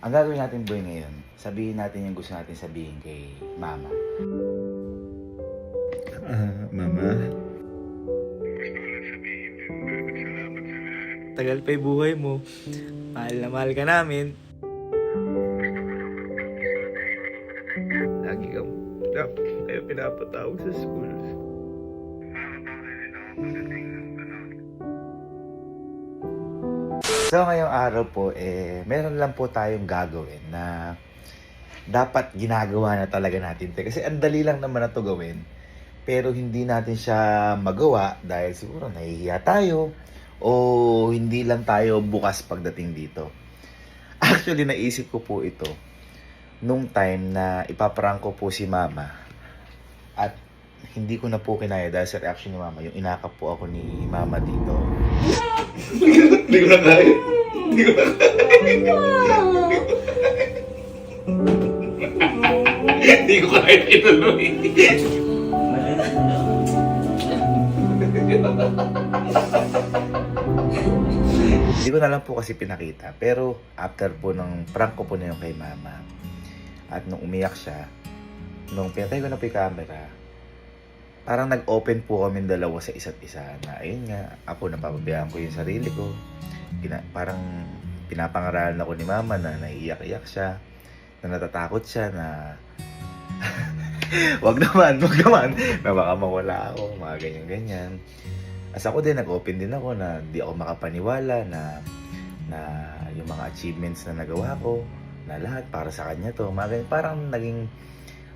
Ang gagawin natin boy ngayon, sabihin natin yung gusto natin sabihin kay mama. Mama? Tagal pa yung buhay mo. Mahal na mahal ka namin. Lagi kang kaya pinapatawag sa school. So ngayong araw po, meron lang po tayong gagawin na dapat ginagawa na talaga natin. Kasi ang dali lang naman na to gawin. Pero hindi natin siya magawa dahil siguro nahihiya tayo o hindi lang tayo bukas pagdating dito. Actually, naisip ko po ito nung time na ipaprank ko po si mama at hindi ko na po kinaya dahil sa reaction ni mama, yung inakap po ako ni mama dito. Hindi ko na kaya. Hindi ko na kaya. Hindi ko kaya ituloy. Hindi ko na lang po kasi pinakita. Pero after po ng prank ko po na yung kay mama at nung umiyak siya, nung pinatay ko na po yung camera, parang nag-open po kami dalawa sa isa't isa na ayun nga, ako napapabayaan ko yung sarili ko. Parang pinapangaralan ako ni mama na naiiyak-iyak siya, na natatakot siya na wag naman, na baka mawala ako, mga ganyan-ganyan. As ako din, nag-open din ako na di ako makapaniwala na yung mga achievements na nagawa ko, na lahat para sa kanya to. Mga ganyan,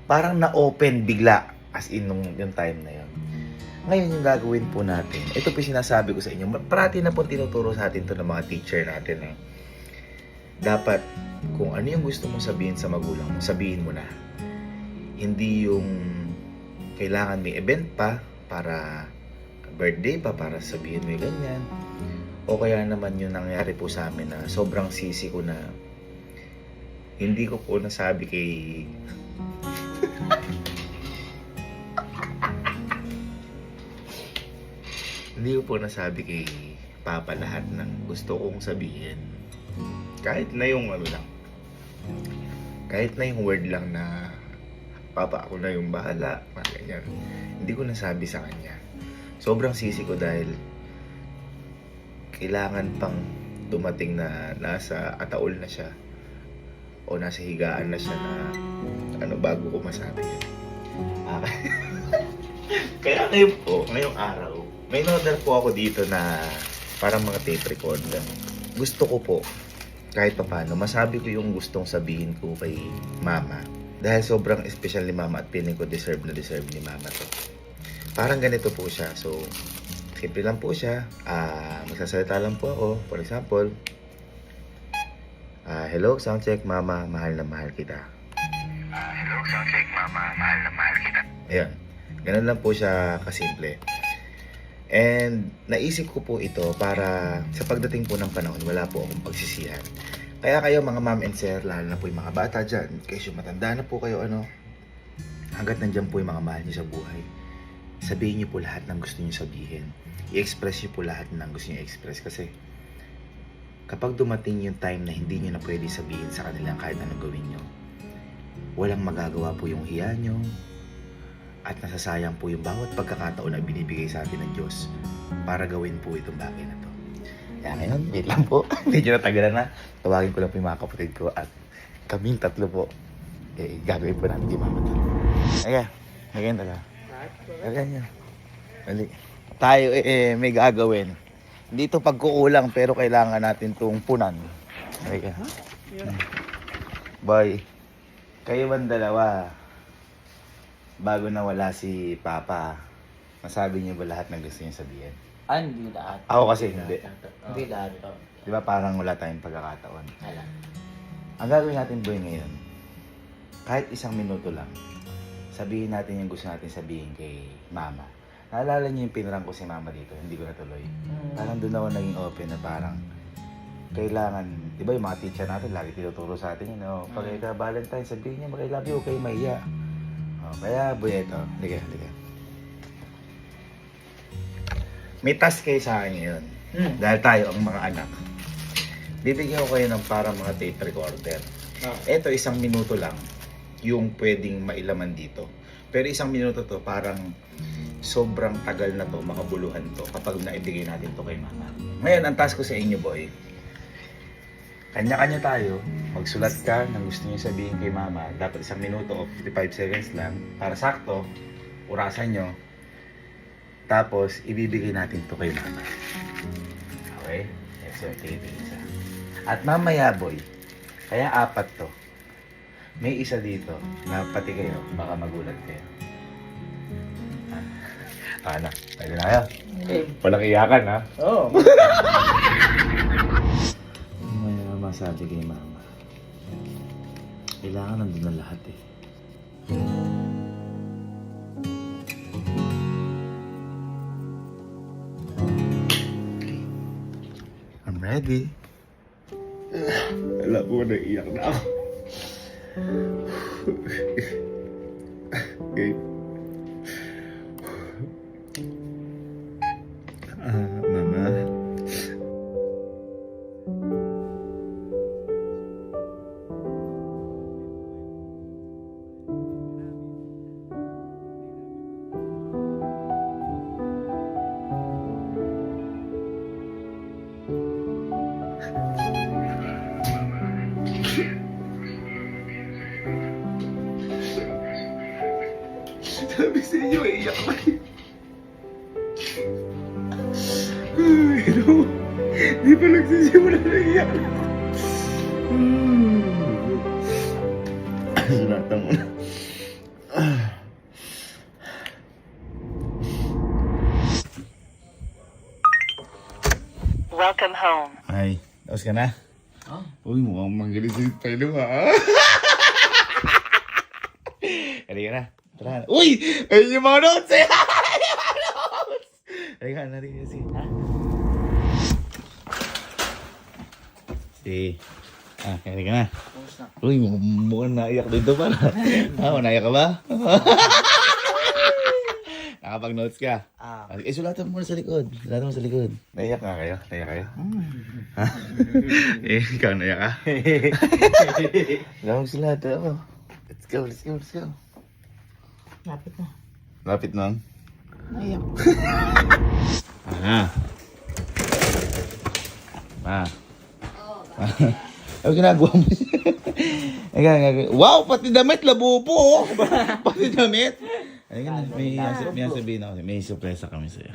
parang na-open bigla. As in, yung time na yun. Ngayon, yung gagawin po natin, ito po sinasabi ko sa inyo, parati na po tinuturo sa atin to ng mga teacher natin. Dapat, kung ano yung gusto mong sabihin sa magulang mo, sabihin mo na. Hindi yung kailangan may event pa, para birthday pa, para sabihin mo yung ganyan. O kaya naman yung nangyari po sa amin na sobrang sisi ko na hindi ko po nasabi kay... Hindi ko po nasabi kay Papa lahat ng gusto kong sabihin. Kahit na yung ano lang. Kahit na yung word lang na Papa, ako na yung bahala. Mga ganyan. Hindi ko nasabi sa kanya. Sobrang sisi ko dahil kailangan pang dumating na nasa ataol na siya o nasa higaan na siya na bago ko masabi yun. Kaya ngayon po, ngayong araw, may in-order po ako dito na parang mga tape recorder. Gusto ko po, kahit pa paano, masabi ko yung gustong sabihin ko kay mama. Dahil sobrang special ni mama at feeling ko deserve ni mama to. Parang ganito po siya. So, simple lang po siya. Magsasalita lang po ako. For example, hello, soundcheck, mama, mahal na mahal kita. Hello, soundcheck, mama, mahal na mahal kita. Ayan. Ganun lang po siya kasimple. And naisip ko po ito para sa pagdating po ng panahon, wala po akong pagsisihan. Kaya kayo mga ma'am and sir, lalo na po yung mga bata dyan, kasi matanda na po kayo, hanggat nandyan po yung mga mahal niyo sa buhay, sabihin niyo po lahat ng gusto niyo sabihin. I-express niyo po lahat ng gusto niyo i-express. Kasi kapag dumating yung time na hindi niyo na pwede sabihin sa kanila kahit anong gawin niyo, walang magagawa po yung hiya niyo, at nasasayang po yung bawat pagkakataon na binibigay sa atin ng Diyos para gawin po itong bagay na to. Kaya ngayon, wait lang po. Medyo natagalan na. Tawagin ko lang po yung mga kapatid ko at kaming tatlo po. Gagawin po namin kay mama to. Again talaga. Ganyan. Mali. Tayo may gagawin. Hindi ito pagkukulang pero kailangan natin itong punan. Okay. Boy, kayo bang dalawa? Bago nawala si Papa, nasabi niyo ba lahat ng gusto niyo sabihin? Hindi lahat. Ako kasi hindi. Hindi lahat. Di ba parang wala tayong pagkakataon? Alam. Ang gagawin natin boy ngayon, kahit 1 minuto lang, sabihin natin yung gusto natin sabihin kay mama. Naalala niyo yung pinrang ko si mama dito, hindi ko natuloy. Parang doon ako naging open na parang kailangan, di ba yung mga teacher natin lagi tinuturo sa atin yun, pag ika Valentine, sabihin niya, I love you, okay, maiya. Kaya boy, ito, liga. May task kayo sa akin ngayon. Dahil tayo ang mga anak. bibigyan ko kayo ng parang mga tape recorder. Ah. Ito, 1 minuto lang yung pwedeng mailaman dito. Pero 1 minuto to, parang sobrang tagal na to, makabuluhan to kapag naibigay natin to kay mama. Ngayon, ang task ko sa inyo, boy, kanya-kanya tayo, magsulat ka ng gusto niyo sabihin kay mama. Dapat 1 minuto o 55 seconds lang para sakto, orasan nyo. Tapos, ibibigay natin to kay mama. Okay? That's your favorite isa. At mamaya, boy, kaya 4 to. May isa dito na pati kayo, baka magulat kayo. Ano? Pwede na kayo? Walang iyakan, ha? Oo. May masabi kay mama. Kailangan nandun na lahat eh. I'm ready. Alam mo, naiiyak na ako. Okay. Mama. Sabi sa inyo, iiyak ka. Pero, di pa nagsisimula na iiyak. Sulatan mo na. Welcome home. Ay, tapos ka na? Oh. Uy, mukhang manggaling sa palo ha. Halika na. Tara. Uy! Ayun yung mga notes eh! Yung mga notes! Halika na rin kasi. Ha? Si. Halika na. Uy, mukhang naiyak dito pala. Naiyak ka ba? Nakapag-notes ka? Sulatan mo muna sa likod. Sulatan mo sa likod. Naiyak nga kayo? Naiyak kayo? Ha? Ikaw naiyak ka? Lamang sila ito ako. Let's go, let's go, let's go. Lapit na. Lapit na. Naiyak. Ano ginagawa mo? Wow, pati damit, labo po. Pati damit. May sabihin ako. May surpresa kami sa'yo.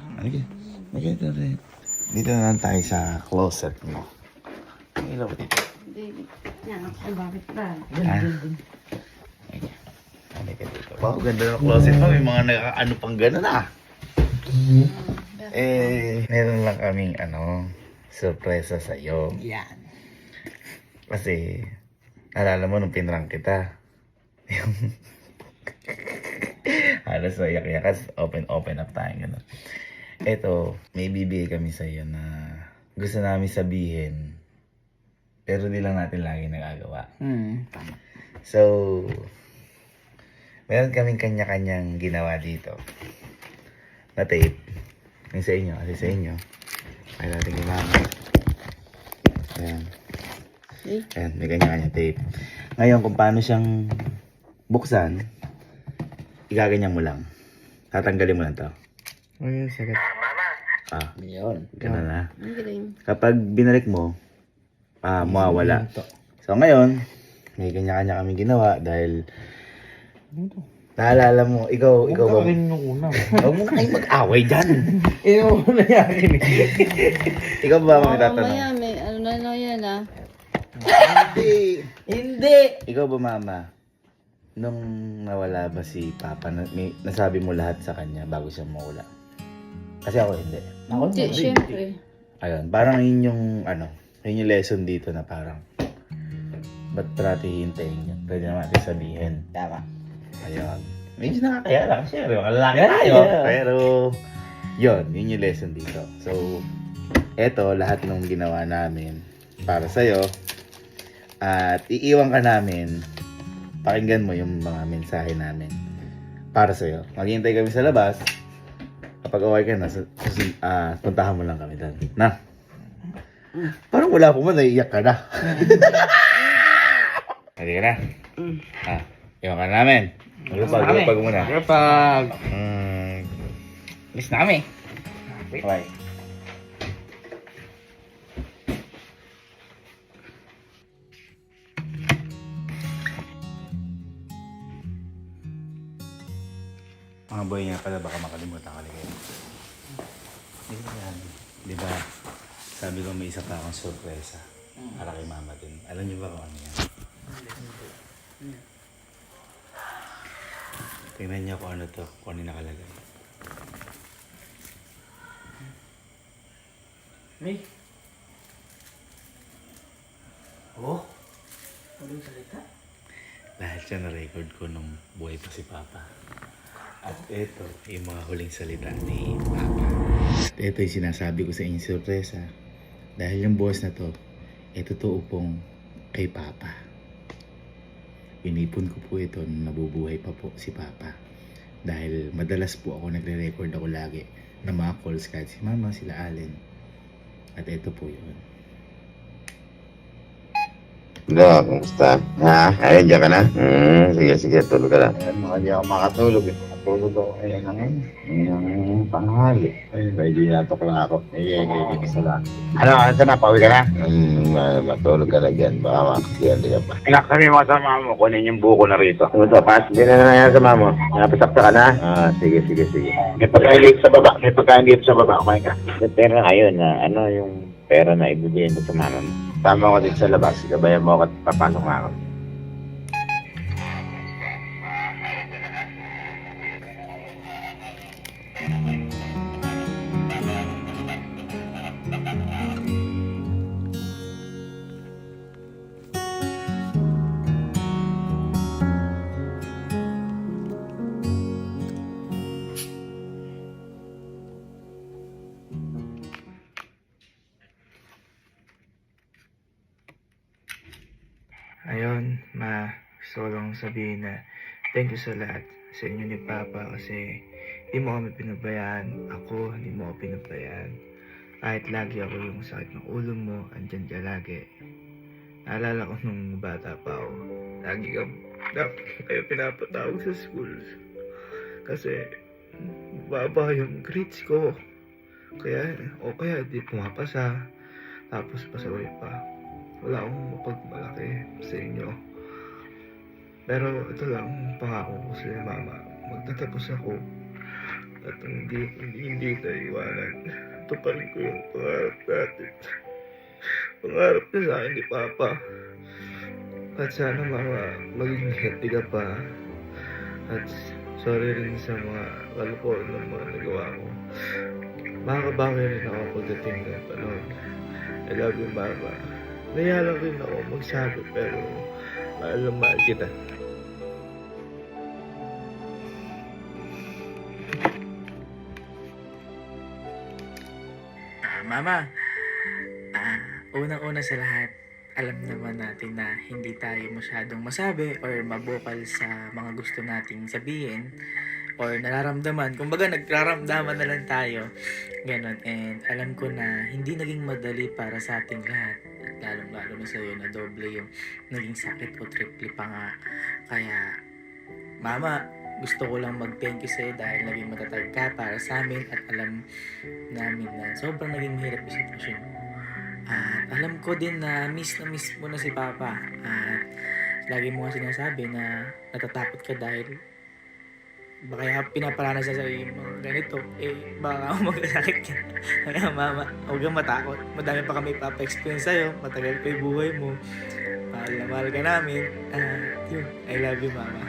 Dito na lang tayo sa closet mo. Ang ilaw dito. Ay, bakit ba? Halika dito. Wow, ganda ng closet mo. May mga ano pang gano'n ah. Meron lang kaming surpresa sa'yo. Yan. Kasi, alala mo nung pinrang kita. Halos iyak-iyak kasi open up tayo. Ganun. Ito, may bibigay kami sa'yo na gusto namin sabihin. Pero di lang natin lagi nagagawa. Tama. So, meron kaming kanya-kanyang ginawa dito. Na tape. Yung sa inyo, kasi sa inyo. Ay natin ginawa. Ayan. Ayan, may kanya-kanya tape. Ngayon, kung paano siyang buksan, igaganyan mo lang. Tatanggalin mo lang to. Ay, sagat. Yun. Ganun na. Ang galing. Kapag binalik mo, mawawala. So ngayon, may kanya-kanya kami ginawa dahil naalala mo, ikaw ba? yung una. Huwag mo na kayong mag-away dyan. Ino mo na yakin eh. Ikaw ba Oo, mga tatanong? mamaya, may ano na yan ah. Hindi! Ikaw ba mama? Nung nawala ba si Papa, nasabi mo lahat sa kanya bago siya mawala? Kasi ako hindi. Hindi, syempre. Ayun, parang yun yung yun yung lesson dito na parang ba't parati hintayin yun? Pwede naman natin sabihin. Tama. Ayun. Medyo nakakaya lang. Siyempre, mga lalaki tayo. Pero, yun yung lesson dito. So, eto, lahat ng ginawa namin para sa'yo. At iiwan ka namin. Pakinggan mo yung mga mensahe namin para sa'yo. Maghihintay kami sa labas. Kapag okay ka na, puntahan mo lang kami doon. Na? Parang wala po man, naiiyak ka na. Hindi ka na? Iwan ka namin. Magpag muna. Kapag miss na kami. Bye. Mga boy nga pala, baka makalimutan ka ligay. Yan. Di ba, sabi ko may isa pa akong sorpresa para kay mama din. Alam niyo ba kung ano yan? Tingnan niyo kung ano to, kung ano yung nakalagay. May? Oh? Anong salita? Lahat siya na-record ko nung buhay pa si Papa. At ito, yung mga huling salita ni Papa. At ito yung sinasabi ko sa inyo sorpresa. Dahil yung boss na to, totoo pong kay Papa. Inipon ko po ito nung nabubuhay pa po si Papa. Dahil madalas po ako nagre-record ako lagi ng mga calls kahit si Mama, sila Allen. At ito po yun. Hello, kumusta? Ha? Ayun, dyan ka na? Sige, tulog ka na. Hindi ako makatulog eh. Makatulog ako ngayong panghali. Ay, medyo natok lang ako. Isa lang. Ano, na? Pauwi ka na? Matulog ka na dyan. Baka makakiyali ka pa. Anak kami mga sama mo, kunin yung buko na rito. Ano to, pas? Hindi na nangyayari sa mama. Napasakta ka na? Sige. May pagkain dito sa baba. Kumain ka. Pero ayun, ano yung pera na ibigay mo sa mama mo? Tama ko dito sa labas. Gabayan mo ako at papasok na ako. Ayun, gusto ko lang sabihin na thank you sa lahat sa inyo ni Papa kasi hindi mo kami pinabayaan. Ako, hindi mo ako pinabayaan. Kahit lagi ako yung sakit ng ulo mo, andyan ka lagi. Naalala ko nung bata pa ako. Lagi kayo pinapatawag sa school. Kasi baba yung grades ko. Kaya di pumapasa. Tapos pasaway pa. Wala akong mapagmalaki sa inyo. Pero ito lang, pangako ko sa mama. Magtatapos ako. At hindi tayo iwanan. Tuparin ko yung pangarap natin. Pangarap niya sa akin ni Papa. At sana mama, maging healthy ka pa. At sorry rin sa mga kalukuhan ng mga nagawa ko. Makakabawi rin ako pagdating ng panahon. I love you, Mama. Naya lang rin ako magsabi pero mahal kita. Mama, unang-una sa lahat, alam naman natin na hindi tayo masyadong masabi or mabukal sa mga gusto nating sabihin or nararamdaman. Kumbaga, nagraramdaman na lang tayo. Ganon. And alam ko na hindi naging madali para sa ating lahat. At lalong-lalo na sa'yo na doble yung naging sakit o triple pa nga. Kaya, Mama, gusto ko lang mag-thank you sa'yo dahil naging matatag ka para sa amin at alam namin na sobrang naging mahirap yung sitwasyon mo. At alam ko din na miss mo na si Papa. At lagi mo nga sinasabi na natatakot ka dahil baka pinaparanas sa yung mga ganito, baka ako magkasakit ka. Kaya Mama, huwag kang matakot. Madami pa kami papa-experience sa'yo. Matagal pa yung buhay mo. Mahal na mahal ka namin. Yun, I love you, Mama.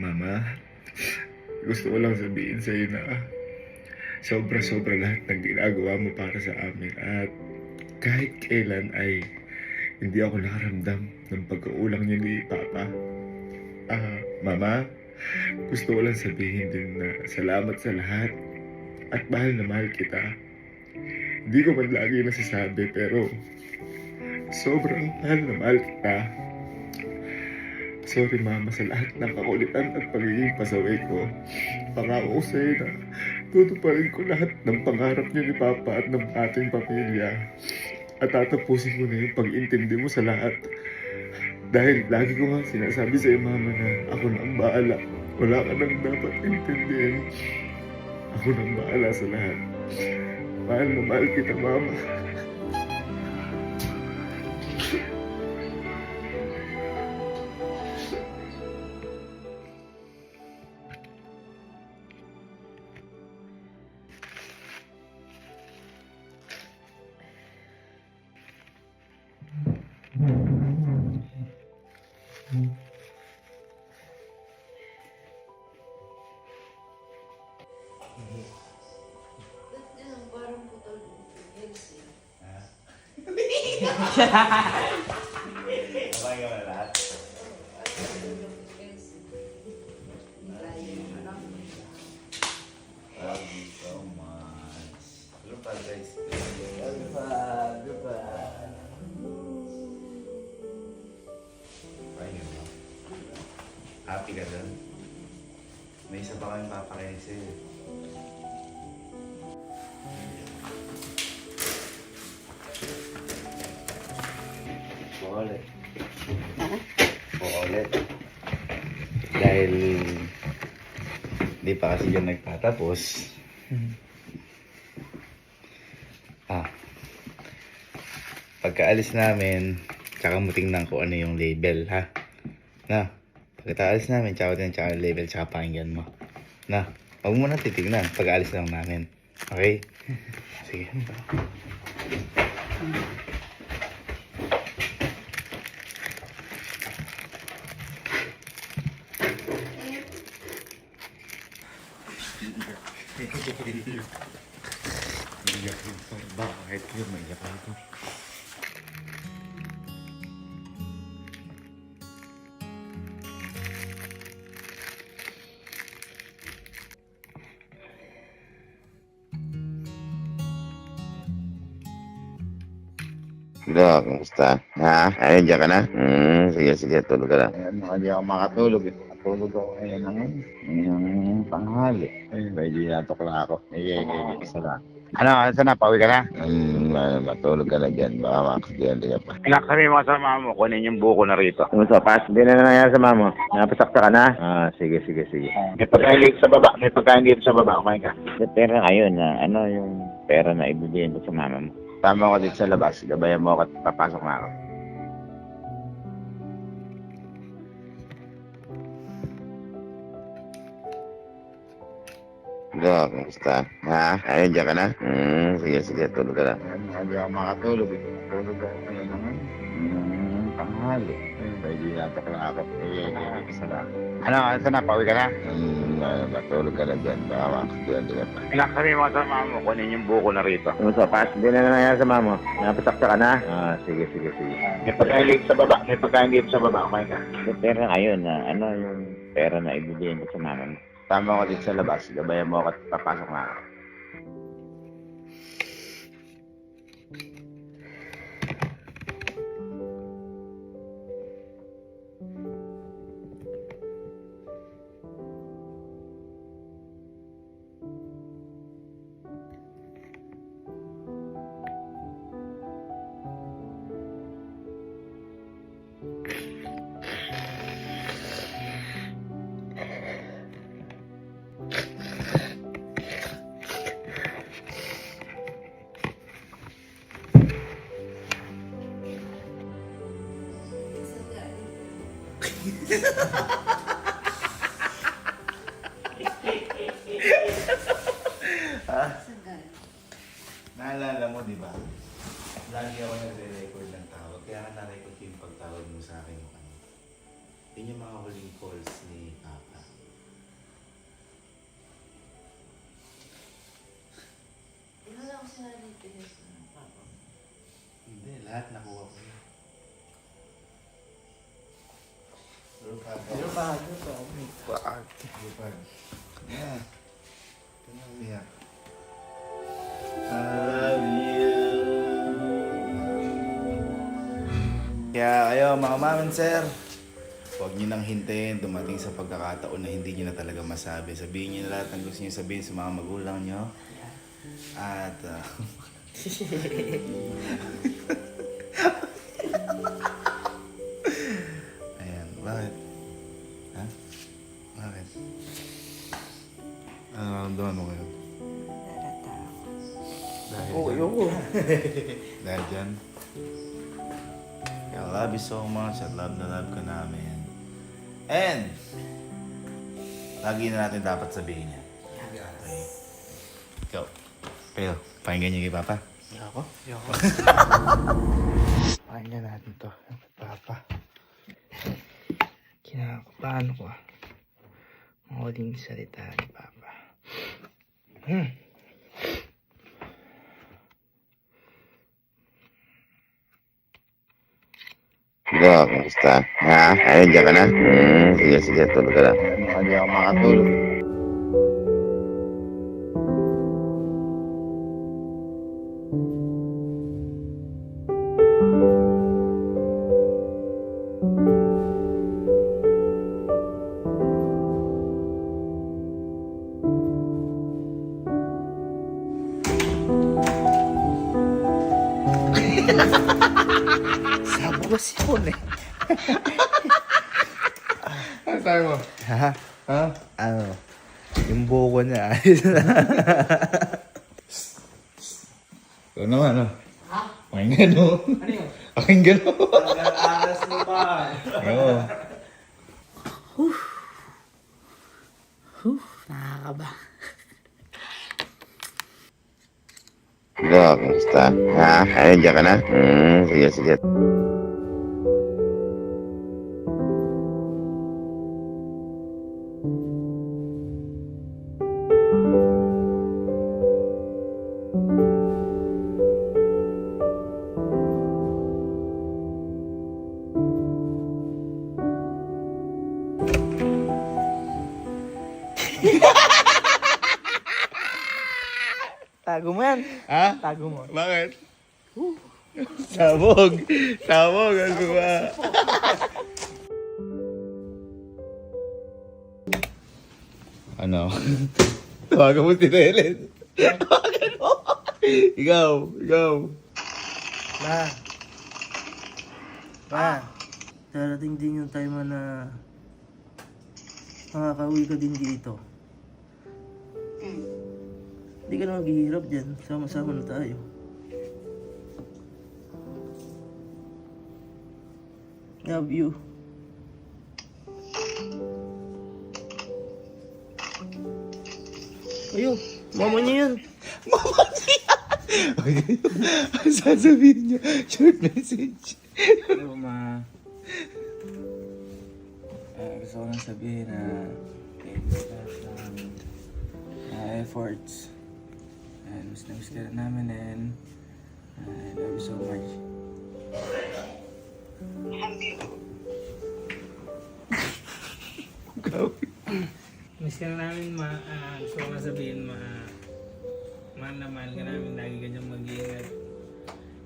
Mama, gusto ko lang sabihin sa'yo na sobra-sobra lahat ng ginagawa mo para sa amin at kahit kailan ay hindi ako nakaramdam ng pagkaulang niya ni Papa. Mama, gusto ko lang sabihin din na salamat sa lahat at mahal na mahal kita. Hindi ko man lagi nasasabi pero Sobrang mahal na mahal kita. Sorry mama sa lahat ng kakulitan at pagiging pasaway ko. Pangako ko sa'yo na tutuparin ko lahat ng pangarap niyo ni Papa at ng ating pamilya. At tatapusin ko na yung pag-intindi mo sa lahat. Dahil lagi ko nga sinasabi sa'yo mama na ako na ang bahala. Wala ka nang dapat intindihin. Ako na ang bahala sa lahat. Mahal na mahal kita mama. Okay ka na lahat? Love you so much. Lupa guys. Lupa. Ayun ba? Happy ka dun? May isa pa kayong papakain sa'yo. Ulit. Ulit. Dahil di pa kasi yun nagtatapos. Pagkaalis namin, tsaka mo tingnan ko ano yung label, ha? Na, pagkaalis namin, tsaka yung label, tsaka pakinggan mo. Na, huwag mo na titignan, pag-aalis lang namin. Okay? Sige. Iyak yun. Bakit yun? Maiyak ako. Dok, kamusta? Ha? Ayun, diyan ka na? Sige, tulog ka na. Ayan, hindi ako makatulog. Natulog ako ngayon ng tanghali. Ay, medyo yatok lang ako. Isa lang. Ano, saan na? Pauwi ka na? Matulog ka na dyan. Baka makakagyan ka pa. Anak, sabi mo sa mama mo, kunin yung buko na rito. Kumusta, Pas? Hindi na nangyari sa mama mo. Napasakta ka na? Sige. May pagkain dito sa baba. Kumain ka. Pera ngayon na, ano yung pera na ibigay mo sa mama mo? Tama ko dito sa labas. Gabayan mo ako at papasok na ako. Dok, kamusta? Ha? Ayun, diyan ka na? Sige, tulog ka na. Ayan, hindi ako makatulog. Natulog ako ngayon ng tanghali. Ay, medyo yatok lang ako. Isa lang. Ano, saan na? Pauwi ka na? Matulog ka na dyan. Baka makakagyan ka pa. Anak, sabi mo sa mama mo, kunin yung buko na rito. Kumusta, Pas? Hindi na nangyari sa mama mo. Napasakta ka na? Sige. May pagkain dito sa baba. Kumain ka. Pera ngayon na, ano yung pera na ibigay mo sa mama mo? Tama ko dito sa labas. Gabayan mo ako at papasok na ako. Naalala mo, di ba? Lagi ako nagre-record ng tawag. Kaya ka na-record yung pagtawag mo sa akin. Yun yung mga huling calls ni Papa. Wala lang ako sinalitin sa papa. Hindi, lahat nakuha ko yun. Lupag. Yeah. Ito na umiyak. I love you. Kaya kayo mga ma'am and sir, huwag nyo nang hintayin dumating sa pagkakataon na hindi nyo na talaga masabi. Sabihin nyo na lahat ng gusto nyo sabihin sa mga magulang nyo. At ayan, bakit? Ha? Bakit? Ano nararamdaman mo ngayon? Dahil ayoko. dahil dyan. I love you so much at love na love ka namin. And, lagi na natin dapat sabihin yan. Okay. Ikaw. Pero, pakinggan niyo kay Papa. Ayoko. Pakinggan natin to. Papa. Kinakabahan ko ah. Ang huling salita ni Papa. Dok, kamusta? Ha? Ayun, diyan ka na? Sige, tulog ka na. Hindi ako makatulog. Sabo kasi yun eh. Ano tayo mo? Ha? Ha? Ano? Yung buko niya. Ikaw naman, ano? Ha? Pakinggan mo. Ano yun? Pakinggan mo. Aras mo pa. Oo. Nakakaba. Dok, kamusta? Ha? Ayun, diyan ka na? Sige. Tago mo yan. Ha? Tago mo. Bakit? Sabog. Sabog ang gumawa. Ano? Tawagan mo si Helen. Tawagan mo. Ikaw. Ma, darating din yung time na makakauwi ka din dito. Hindi ka na maghihirap dyan. Sama-sama na tayo. Love you. Ayun, mama niya yan. Ang sasabihin niya, short message. Hello, ma. Gusto ko lang sabihin na thank you sa lahat ng efforts. And miss na miss ka rin namin and I love you so much. Miss ka na namin, ma. Gusto ko lang sabihin, mahal na mahal ka namin. Lagi ka niyang mag-iingat.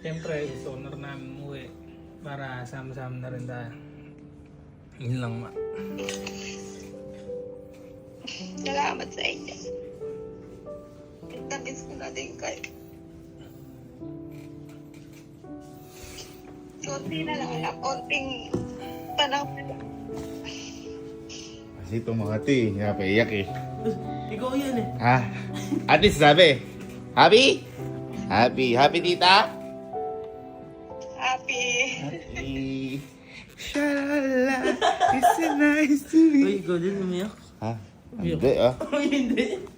Siyempre, gusto ko na rin namin umuwi para sama-sama na rin tayo. Yun lang, ma. Salamat sa inyo. Namiss ko na din kayo. Konti na lang na, konting panahon na. Kasi itong mga ti, napaiyak eh. Ikaw yan eh. Ha? At least sabi, happy? Happy tita? Happy. Happy. Shalala, it's so nice to Uy, be. ikaw din umiyak. Ha? Hindi ah. Uy, hindi.